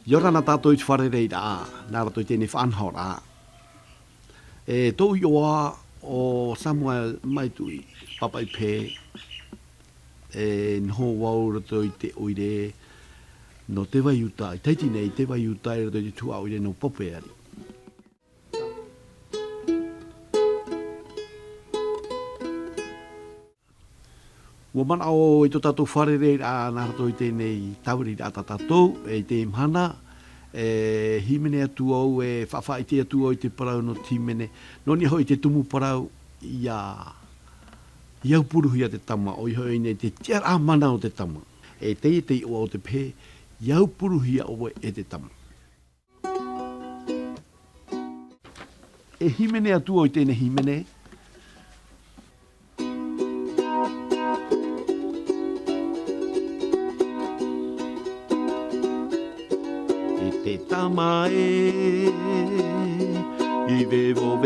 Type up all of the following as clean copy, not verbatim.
Yorana tātou i te whare rei rā, nā rato i tēnei whanhau rā. Tō ioa o Samuel Maitui, papa i pē, nho wau rato i te oire no te wai uta, i teiti nei te wai uta i rato i te tua oire no pope ari. Ua mana o i tō tātou whare rei rā, nā rato i tēnei tauri rā tātou, i te imhana, himene atu au, whawha i te atu au i te parau no timene, noni hoi te tumu parau iau puruhi a te tama, o i hoi nei te tiara mana o te tama, te o au te pē, iau puruhi a o e te tama. Himene atu au i tēnei himene, te tama i vevo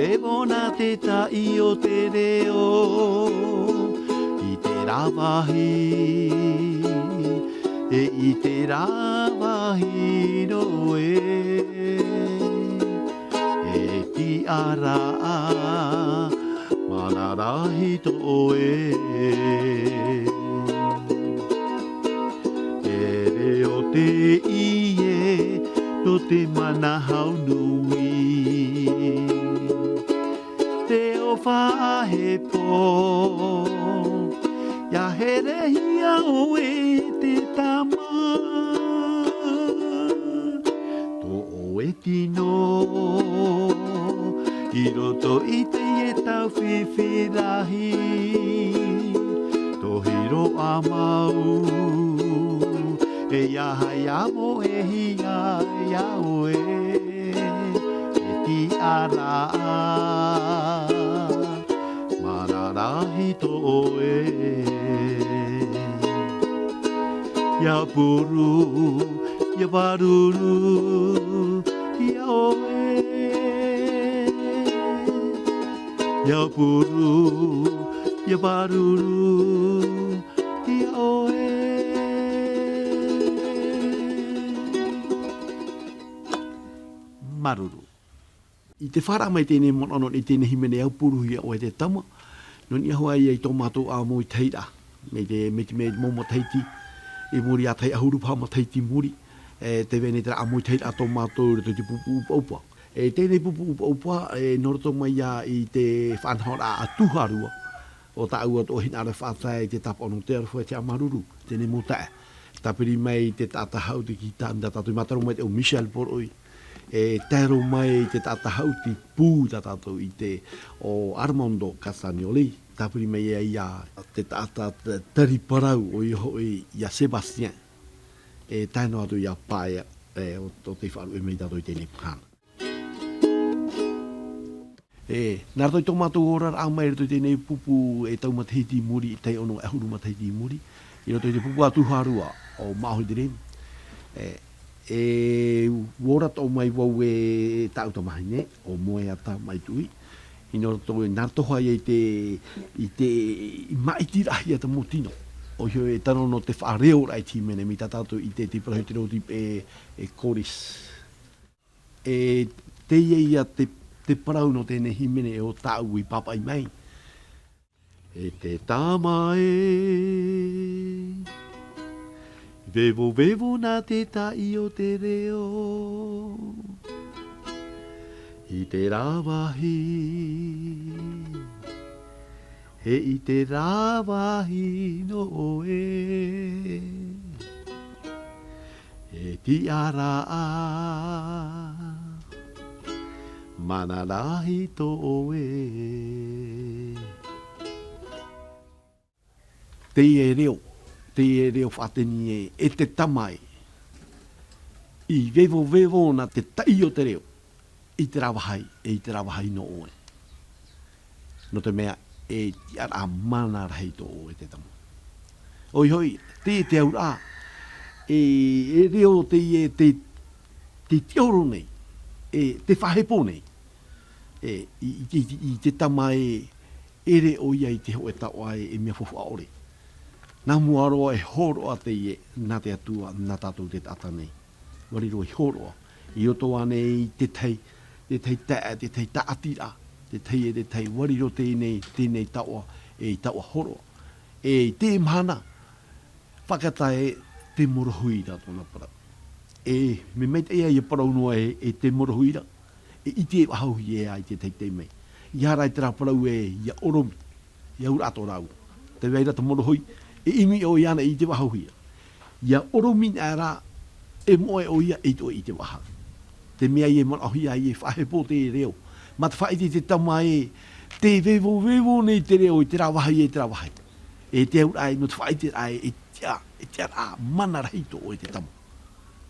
na te tai o te reo, i te rawahi, i te rawahi noe, ti ara mana rahi toe, reo te ie, no te mana hau nui, te o whahe po, ia here hia o e te tama, to o e tino, i roto i te e tau whiwhirahi, to hiro a mau, e iaha iamo e hia iau e ti ara mararahi to e ia puru ia baruru ia oe ia puru ia baruru ia oe. Maruru. I te whara mai tēnei monono i tēnei himene au puruhi o e te tama, noni ahua i tō mātou a mōi teira, me te momo teiti, i muri a tei ahurupa ma teiti muri, te vene tera a mōi teira a tō mātou rito te pupu upa upa. Tēnei pupu upa upa, noroto mai i te whanhora a tuharua, o ta ua tō hinara whātai te tapa ono te arwhai te amaruru, tēnei mōtae. Tapiri mai te tata hau te ki tānda tātou mataru mai te o Michel Poroi, tēro mai te tata hauti pū tātou i te o Armando Castagnoli, tāpiri mai ia te tata tariparau o i hoi ia Sebastien, tēno atu ia paia o te wharu e mei tātou i tēnei pāna. Nā rātou i tō mātou ora rā mai rātou i tēnei pupu e tau matahiti muri, i te ono e huru matahiti muri, i rātou i te pupu atu harua o Māhui te rem. Wora tō mai wau e tau ta mahine o moe ata mai tui ino tō nartoha i te maiti rahi ata motino o hio e tano no te whaareo rai timene mi tatato i te tiparahi te roti e koris te ia te parau no tēne himene o tau i papai mai te tama Vevo na te tai o te reo, i te rawahi, i te rawahi no ti ara mana rahi to te reo. Te reo whateni e te tamai i vevo na te tai o te reo i te rawahai no oe no te mea e tiara mana rahi to o e te tama oi hoi te aura e reo te teoro nei te whahepo nei. I te tama ere o ia i te ho e tawa e mea fofu aore. Nā muaroa e horo a te ie, nā te atua, nā tātou te tata nei. Wariro i horoa. I oto ane i te tei taatira, te tei e te tei, wariro tēnei taua, e taua horoa. E te mana, whakatai te morohuira tōna para. Me meit ea i parau noa e te morohuira, e iti e wahauhi e ai te tei mei. I harai te raparau ia oromi, ia urato rau. Te weira te morohui, e imi o iana i te wahauhia. Ia oromi nā rā, e moe o ia e to i te waha. Te mea i e marahuia i e whahepo te reo. Ma te whaiti te tama te vevo nei te reo i te rawahai e te rawahai. E te au ai, no te whaiti ai, e tia rā mana rahito o i te tama.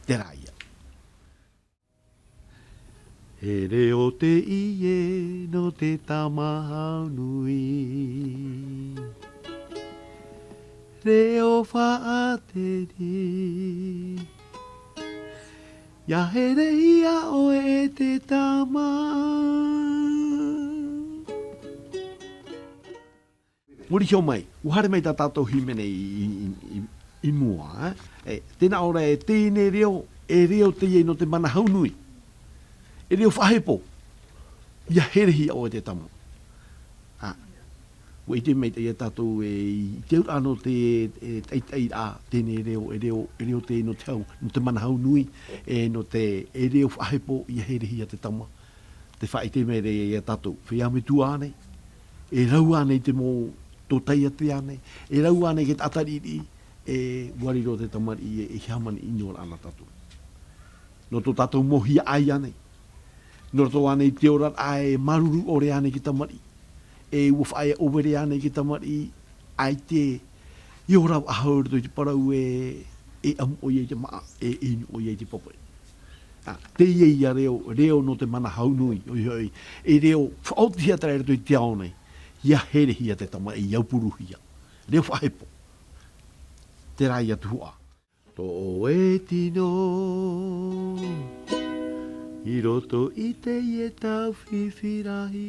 Te rā ia. He reo te ie no te tama nui. Reo whaateri. Ia here ia o e te tama. Muri hio mai, uhare mai tā tātou himene i mua. Tēnā ora e tēne reo, e reo te ie no te mana haunui. E reo whahepo. Ia here ia o e te tama. Wa i te mei te tātou te ura anō te a tēne reo, e reo te no te hau, no te mana hau nui, no te e reo whahepo, ia here hia te tama. Te whai te mei re tātou, whia me tu ane, e rau ane te mō tō taia te ane, e rau ane ke tatariri, e wariro te tamari, e hiamani inora ana tātou. No tō tātou mohia ai ane, no tō ane te ora ai maruru ore ane ki tamari, e whai overe ane ki tamari, ai te iora ahau rito i te parau e amu o iei te maa, e inu o iei te popoe. Te iei a reo no te mana haunui, e reo whaotia tara rito i te aonei, ia here hia te tama e iapuru hia. Reo whahepo. Te rai atua. Tō e tino, i roto i te ie tau whiwhirahi.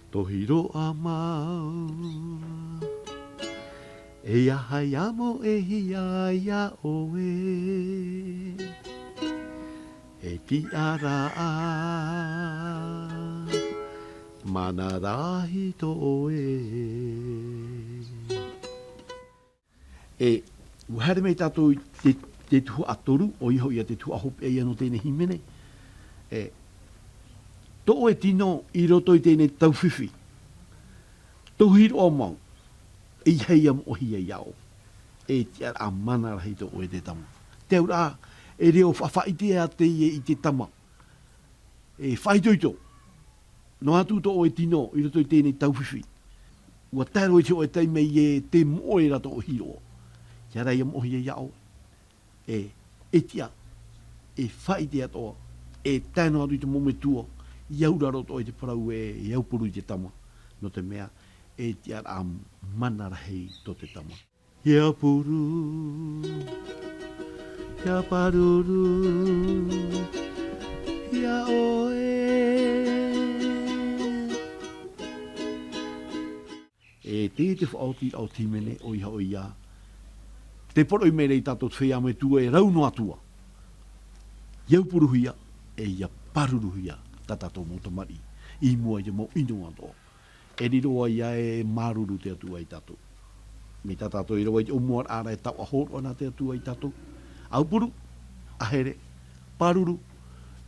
Tohiro a mau, e ahai amo e hia ia oe. E ti ara a, mana rahi to oe. E uhare mei tātou te tuhu atoru, o iho ia te tuhu ahope e ano tēne himene. Tō e tino i roto i tēne tauwhiwhi. Tohiro o mau, i hei am o hia iao. E tia a mana rahi to oe te tama. Te ura, e reo whawhaiti a te i te tama. E whaitoito. No atu to oe tino i roto i tēne tauwhiwhi. Ua taro i te oe teime i te moe rato o hiro. Kia rei am o hia iao. E tia, e whaiti atoa, e tēnā atu i te mome tua, iaura roto i te parau e iaupuru i te tama. No te mea, e tia a mana rahi to te tama. Iaupuru, ia paruru, ia oe. E te whaoti au timene o iha o ia. Te poro i mele i tātou whea me tua e rau no atua. Iaupuru hia e ia paruru hia ta tātou motamari. I mua i mo ino ato. E riroa ia e maruru te atua i tātou. Me tā tātou i roa i omuar ara e tau ahoro ana te atua i tātou. Aupuru, ahere, paruru,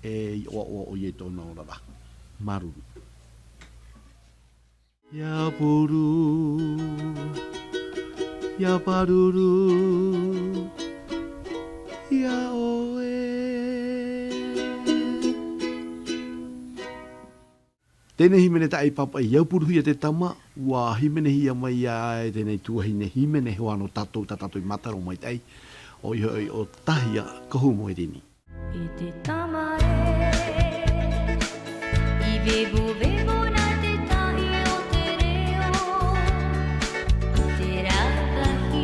e o ie tōna ora rā. Maruru. Iaupuru, ia paruru, ia oe. Tēnei himene ta i papa i iaupuru hia te tama, ua himene hia mai a e tēnei tuahine himene he wano tatou i mataro mai tei, o i o tahia kahu mo e tini. I te tama i vevo na te tahi o te reo, te rāwahi,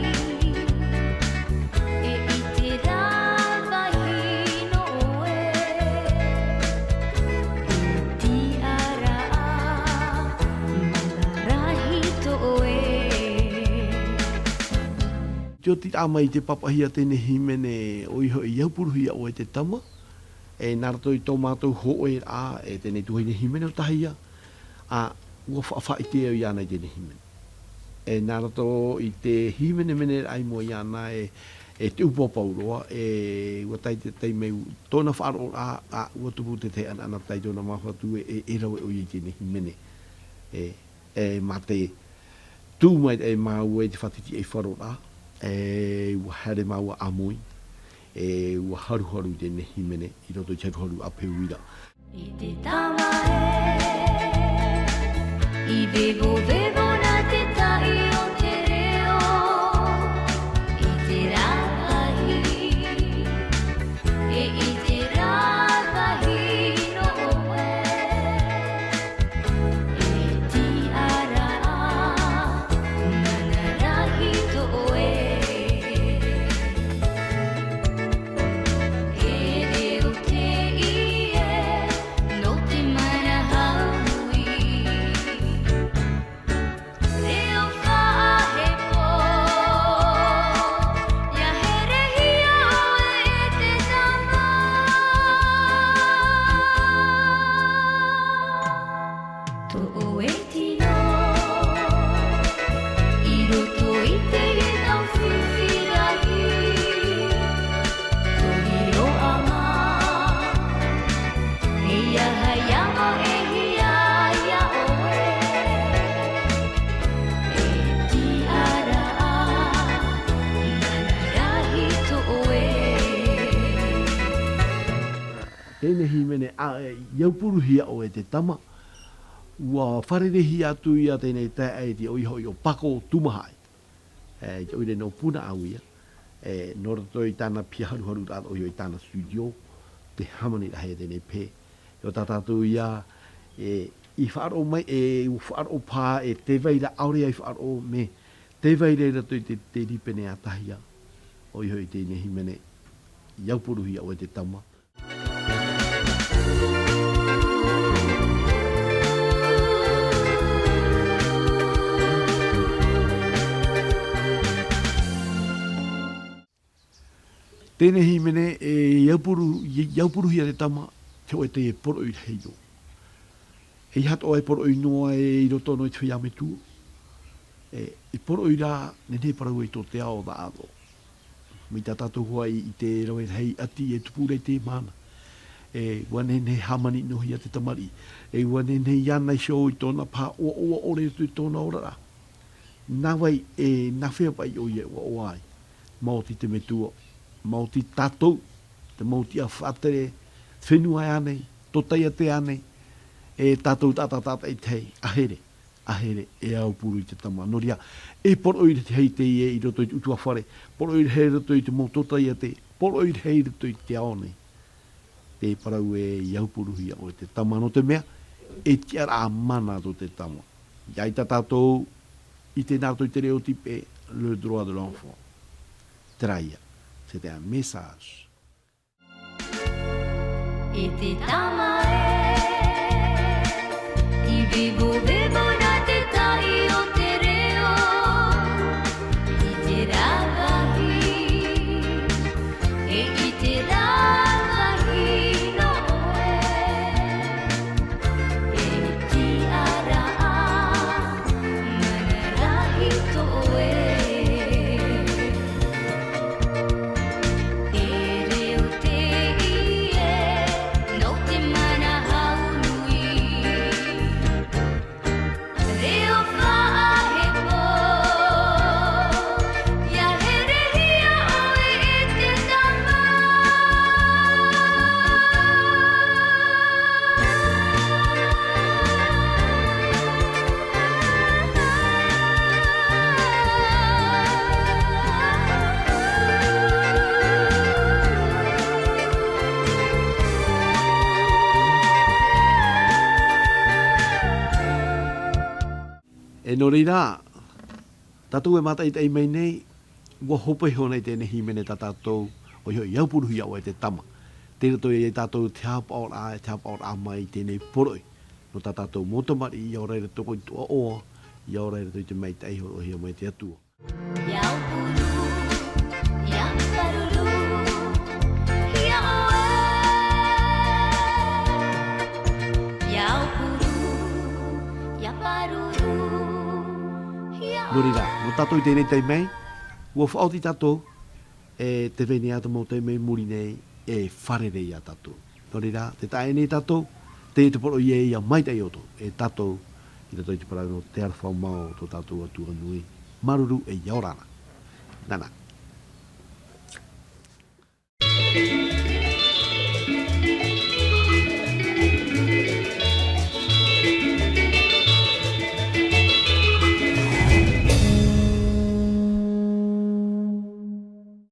e i te rāwahi tio ti ama I te papahia tēne himene o iho I aupuruhia o te tama. E narato I tō mātou hoe a e tēne tuhaine himene o tahia. A ua whaafai te au iana I tēne himene. E narato I te himene mene ai mo iana e te upo pauroa e ua tai te tai mei tōna whaaro a ua tupu te te ana tai tōna mawhatu e rawe o I tēne himene. E ma te tū mai e mau e te whatiti e wharo a e ua here mau a amoi e ua haru tēne himene I roto I haru a peuira. I te tama I bebo na te tai o te reo I te rāwahi I te rāwahi no oe E ti ara mana rahi to oe E reo te ie no te mana haui Reo whaahe po Ia here hia oe e te tama To oe tino I roto I te e tau whiwhirahi Tori o ama E aha iama e hia ia oe E ti ara mana rahi to oe Tēne himene a iaupuruhia o e te tama. Ua wharerehi atu ia tēnei tae te oiho I o pako tumahai. Te oire no puna au ia. Norato I tāna pia haru tāna oiho I tāna studio. Te hamani rahe tēnei pē. O tātātou ia I whaaro mai e whaaro pā e te veira aurea I whaaro me te veira rato I te ripene a tahia. Oiho I tēnei himene iaupuruhia o e te tama. Tēne himene iaupuruhia te tama te oe te poro I heino. E hato ai poro I noa I roto no I te whiame tū. I poro I rā nene parau I tō te ao da ado. Mi tā tātou hoa I te rawe hei ati e tupurei te mana. Wane hamani no hia te tamari. Wane iana I show I tōna pā oa ore tu I tōna orara. Nā wai nā whea pai o ia o ai. Maoti te metua. Maoti tātou. Te mauti a whātere. Whenua anei. Totai a te anei. Tātou tātata I tei. Ahere. E au puru I te tama. Noria. Poro I te hei te I roto I utua whare. Poro I hei roto I te mototai a te. Poro I hei roto I te aone. Te parau iau puruhia o te tama no te mea. Te ara a mana to te tama. Iai tātou I te nato I te reo tipe le droit de l'enfant. Traia. C'était un message. I te tama I bebo na te tai o te reo I te rāwahi I te rāwahi no oe E ti ara mana rahi to oe E reo te ie no te mana haunui Reo whaahe po Ia here hia oe e te tama No reira, tātou mata I te mei nei, ua hope honei tēne himene tā tātou o iau puruhia o te tama. Tēnā toi e tātou te hapa o a mai tēnei poroi. No tā tātou motomari I au reira toko I tua oa, I au reira toi te mei te aiho o hia mai te atua. Iau puru Morira, no tato I tēnei tei mei, ua whaoti tato, te vene ata mo te mei muri nei, wharere ia tato. Morira, te tae nei tato, te poro I ia mai tei oto, tato, I tato I te parau no te arwhau mao to tato atua nui, maruru yaorana. Nana.